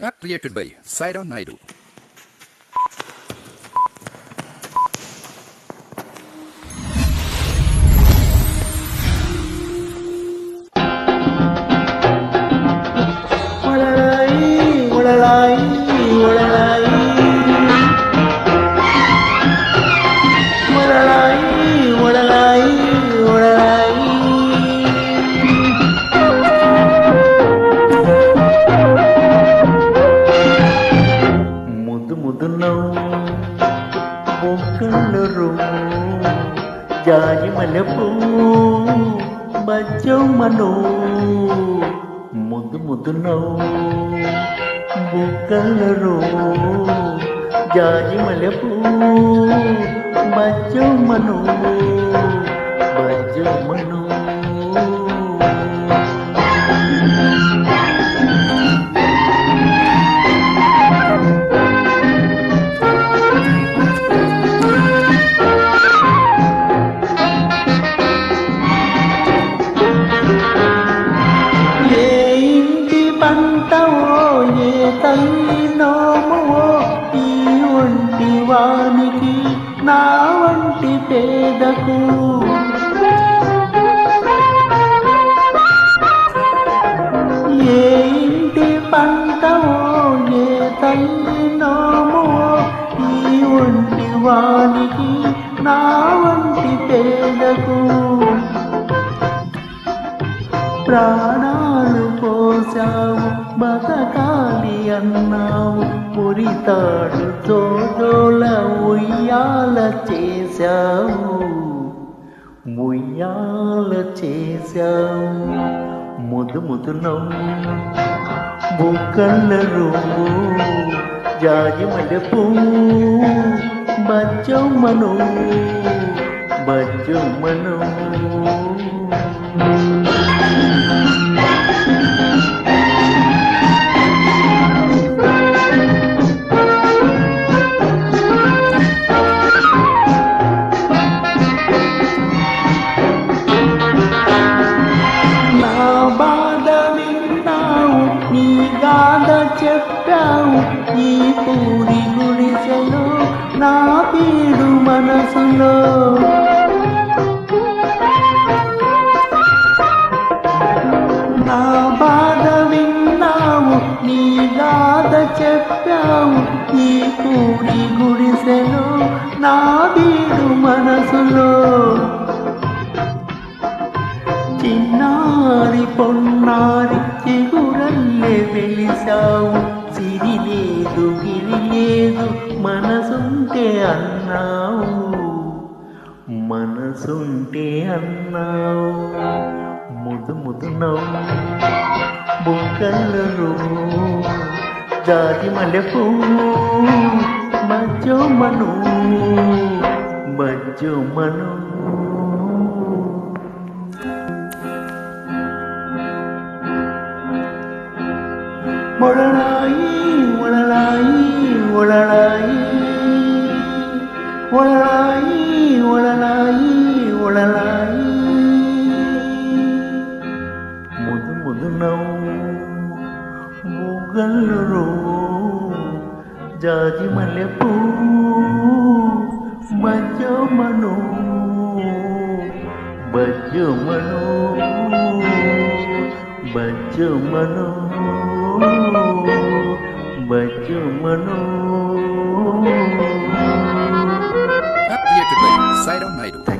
App created by Saira Naidu. జాజి మల్లెపూ బజ్జమ్మను ముద్దు ముద్దు నవ్వు బుగ్గలరు జాజి మల్లెపూ బజ్జమ్మను బజ్జమ్మను నోమువో ఈ ఒంటి వానికి నా వంటి పేదకు ఏ ఇంటి పంటవో ఏ తల్లి నోమువో ఈ ఒంటి వానికి నా వంటి పేదకు ప్రాణాలు పోసావు బతకాలి అన్నావు పురితాడు తోడోల ఉయ్యాల చేశావు ఉయ్యాల చేశావు ముద్దు ముద్దు నవ్వు బుగ్గలరు జాజి మల్లెపూ బజ్జమ్మను బజ్జమ్మను చెప్పావు ఈ పూరి గుడిసెలో నా పీడు మనసులో నా బాధ విన్నావు నీ గాథ చెప్పావు ఈ పూరి గుడిసెలో నా పీడు మనసులో చిన్నారి పొన్నారి చిగురల్లే వెలిసావు సిరి లేదు గిరి లేదు మనసుంటే అన్నావు మనసుంటే అన్నావు ముద్దు ముద్దు నవ్వు బుగ్గలరు జాజి మల్లెపూ బజ్జమ్మను బజ్జమ్మను ఒళలాయి ఒళలాయి ఒళలాయి ఒళలాయి ఒళలాయి ఒళలాయి ముద్దు ముద్దు నవ్వు బుగ్గలరు జాజి మల్లెపూ బజ్జమ్మను బజ్జమ్మను బజ్జమ్మను బజ్జమ్మను. App created by Saira Naidu.